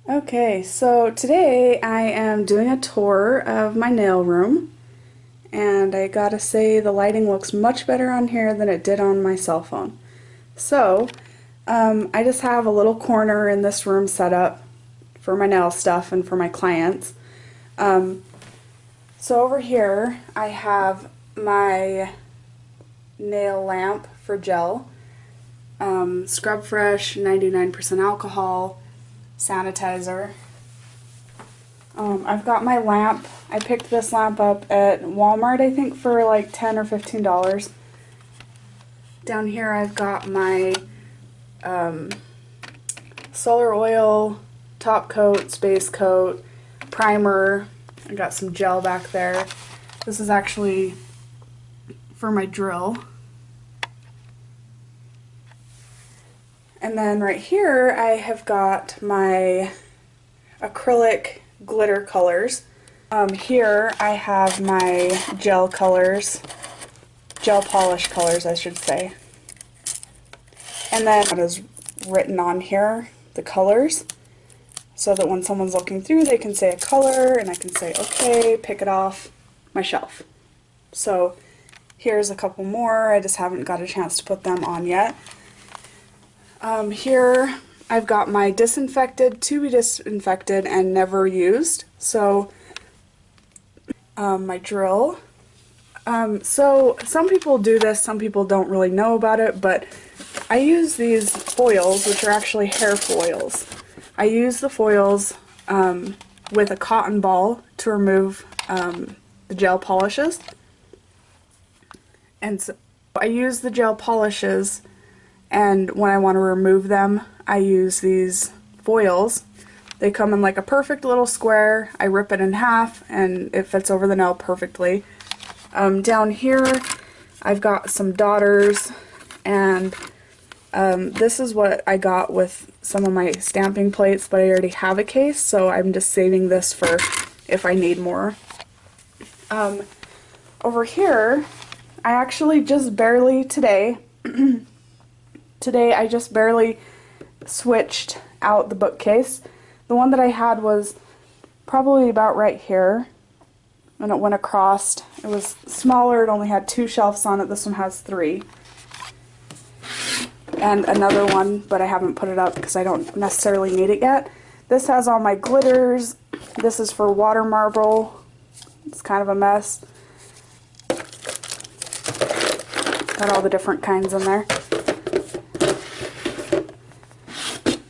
Okay, so today I am doing a tour of my nail room, and I gotta say the lighting looks much better on here than it did on my cell phone. So, I just have a little corner in this room set up for my nail stuff and for my clients. Um, so over here I have my nail lamp for gel, Scrub Fresh 99% alcohol, sanitizer. I've got my lamp. I picked this lamp up at Walmart, I think, for like $10 or $15. Down here I've got my solar oil, top coat, space coat, primer. I got some gel back there. This is actually for my drill. And then right here I have got my acrylic glitter colors. Here I have my gel colors, gel polish colors I should say. And then it is written on here, the colors, so that when someone's looking through they can say a color and I can say okay, pick it off my shelf. So here's a couple more, I just haven't got a chance to put them on yet. Here I've got my disinfected, to be disinfected and never used. So my drill. So some people do this, some people don't really know about it, but I use these foils, which are actually hair foils. I use the foils with a cotton ball to remove the gel polishes. And so I use the gel polishes, and when I want to remove them, I use these foils. They come in like a perfect little square. I rip it in half and it fits over the nail perfectly. Down here I've got some daughters, and this is what I got with some of my stamping plates, but I already have a case, so I'm just saving this for if I need more. Over here, I actually just barely today I just barely switched out the bookcase. The one that I had was probably about right here, and it went across. It was smaller, it only had 2 shelves on it. This one has 3. And another one, but I haven't put it up because I don't necessarily need it yet. This has all my glitters. This is for water marble. It's kind of a mess. Got all the different kinds in there.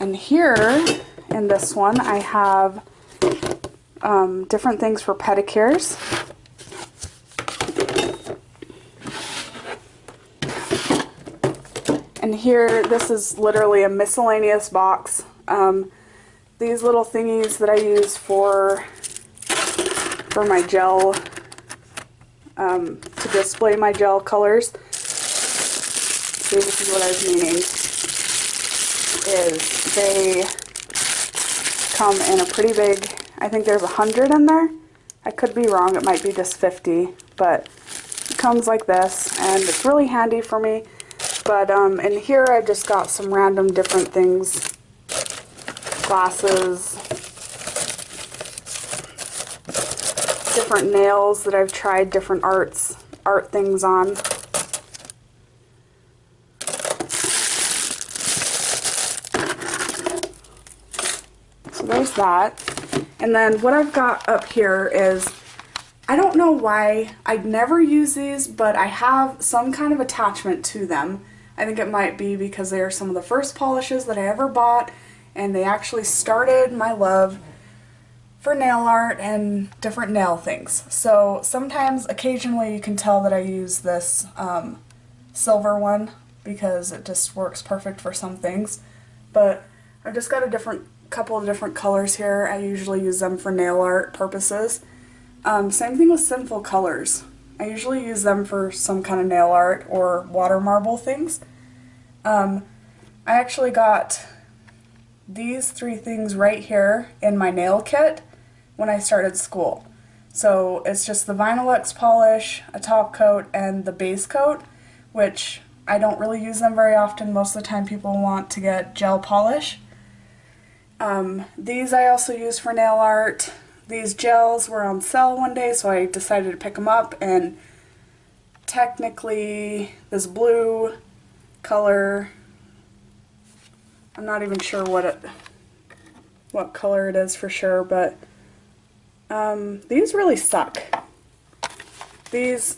And here, in this one, I have different things for pedicures. And here, this is literally a miscellaneous box. These little thingies that I use for my gel, to display my gel colors. See, this is what I was meaning. Is they come in a pretty big, I think there's 100 in there. I could be wrong, it might be just 50, but it comes like this, and it's really handy for me. But in here I just got some random different things, glasses, different nails that I've tried different art things on. So there's that. And then what I've got up here is, I don't know why, I'd never use these, but I have some kind of attachment to them. I think it might be because they are some of the first polishes that I ever bought, and they actually started my love for nail art and different nail things. So sometimes, occasionally, you can tell that I use this silver one because it just works perfect for some things. But I've just got a couple of different colors here. I usually use them for nail art purposes. Same thing with Sinful Colors. I usually use them for some kind of nail art or water marble things. I actually got these 3 things right here in my nail kit when I started school. So it's just the Vinyl-X polish, a top coat, and the base coat, which I don't really use them very often. Most of the time people want to get gel polish. These I also use for nail art. These gels were on sale one day, so I decided to pick them up, and technically this blue color, I'm not even sure what color it is for sure, but these really suck. These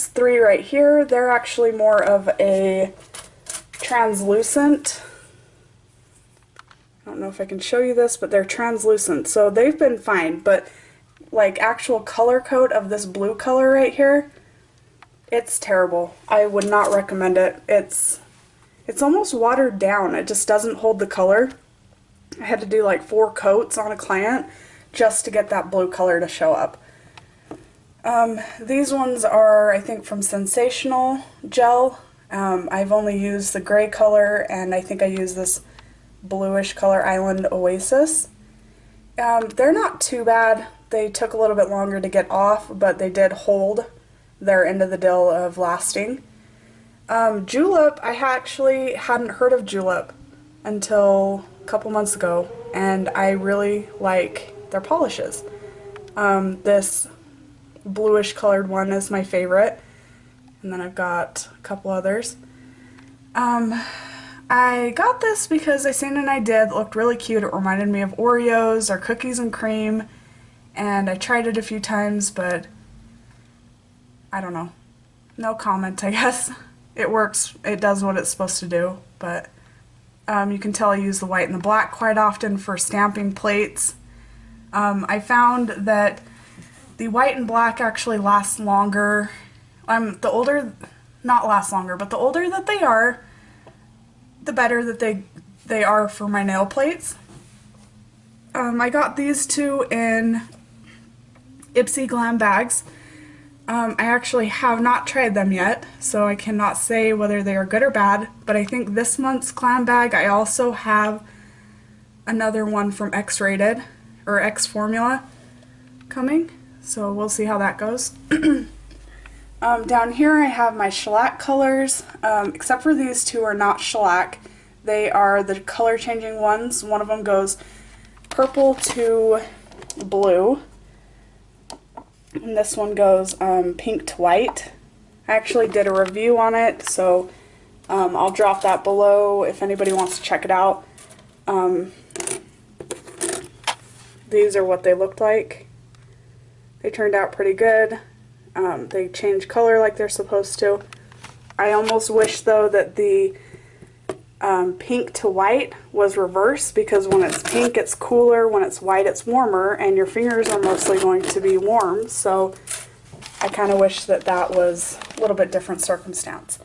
three right here, they're actually more of a translucent. I don't know if I can show you this, but they're translucent, so they've been fine, but like actual color coat of this blue color right here, it's terrible. I would not recommend it. It's almost watered down. It just doesn't hold the color. I had to do like 4 coats on a client just to get that blue color to show up. These ones are, I think, from Sensational Gel. I've only used the gray color, and I think I use this bluish color Island Oasis. They're not too bad. They took a little bit longer to get off, but they did hold their end of the deal of lasting. Julep, I actually hadn't heard of Julep until a couple months ago, and I really like their polishes. This bluish colored one is my favorite, and then I've got a couple others. I got this because I seen an idea that looked really cute. It reminded me of Oreos or cookies and cream, and I tried it a few times, but I don't know. No comment, I guess. It works, it does what it's supposed to do, but you can tell I use the white and the black quite often for stamping plates. I found that the white and black actually last longer. The older, not last longer, but the older that they are, the better that they are for my nail plates. I got these two in Ipsy Glam bags. I actually have not tried them yet, so I cannot say whether they are good or bad, but I think this month's Glam bag I also have another one from X-Rated, or X Formula, coming, so we'll see how that goes. Down here I have my shellac colors, except for these two are not shellac. They are the color changing ones. One of them goes purple to blue, and this one goes pink to white. I actually did a review on it, so I'll drop that below if anybody wants to check it out. These are what they looked like. They turned out pretty good. They change color like they're supposed to. I almost wish though that the pink to white was reversed, because when it's pink it's cooler, when it's white it's warmer, and your fingers are mostly going to be warm, so I kind of wish that that was a little bit different circumstance.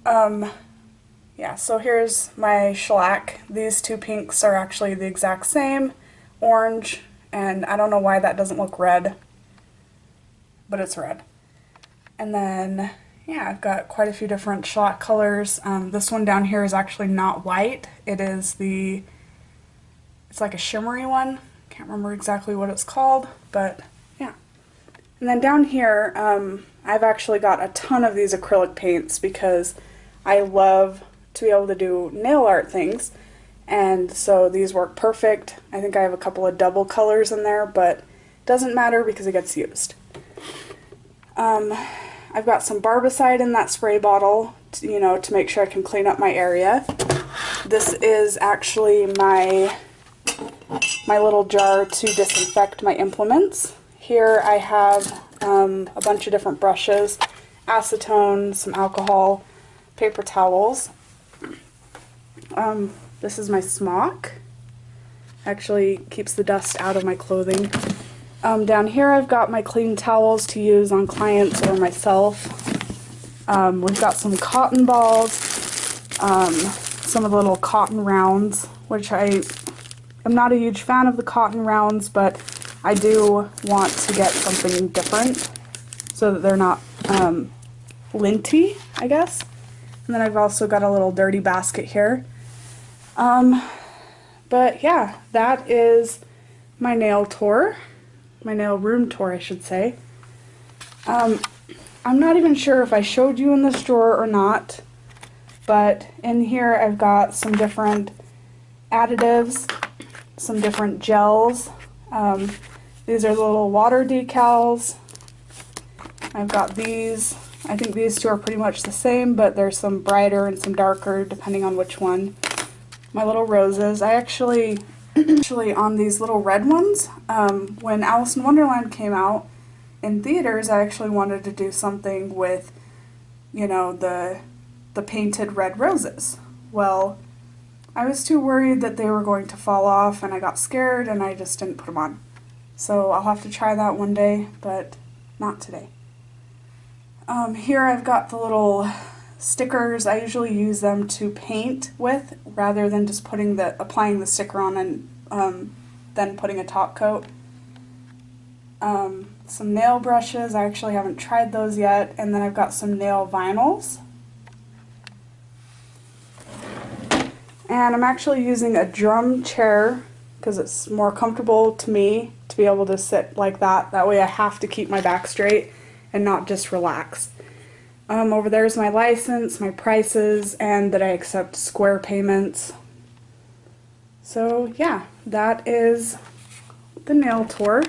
Yeah, so here's my shellac. These two pinks are actually the exact same, orange, and I don't know why that doesn't look red, but it's red. And then, yeah, I've got quite a few different shellac colors. This one down here is actually not white. It is it's like a shimmery one. Can't remember exactly what it's called, but yeah. And then down here, I've actually got a ton of these acrylic paints because I love to be able to do nail art things, and so these work perfect. I think I have a couple of double colors in there, but it doesn't matter because it gets used. I've got some Barbicide in that spray bottle, to make sure I can clean up my area. This is actually my little jar to disinfect my implements. Here I have a bunch of different brushes, acetone, some alcohol, paper towels. This is my smock. Actually keeps the dust out of my clothing. Down here I've got my clean towels to use on clients or myself. We've got some cotton balls, some of the little cotton rounds, which I am not a huge fan of the cotton rounds, but I do want to get something different so that they're not linty, I guess. And then I've also got a little dirty basket here. But yeah, that is my nail tour. My nail room tour, I should say. I'm not even sure if I showed you in this drawer or not, but in here I've got some different additives. some different gels. These are the little water decals. I've got these. I think these two are pretty much the same, but there's some brighter and some darker depending on which one. My little roses. I actually on these little red ones, when Alice in Wonderland came out in theaters, I actually wanted to do something with, you know, the painted red roses. Well, I was too worried that they were going to fall off, and I got scared and I just didn't put them on. So I'll have to try that one day, but not today. Here I've got the little stickers. I usually use them to paint with rather than just applying the sticker on and then putting a top coat. Some nail brushes. I actually haven't tried those yet. And then I've got some nail vinyls. And I'm actually using a drum chair because it's more comfortable to me to be able to sit like that. That way I have to keep my back straight and not just relax. Over there is my license, my prices, and that I accept square payments. So yeah, that is the nail tour.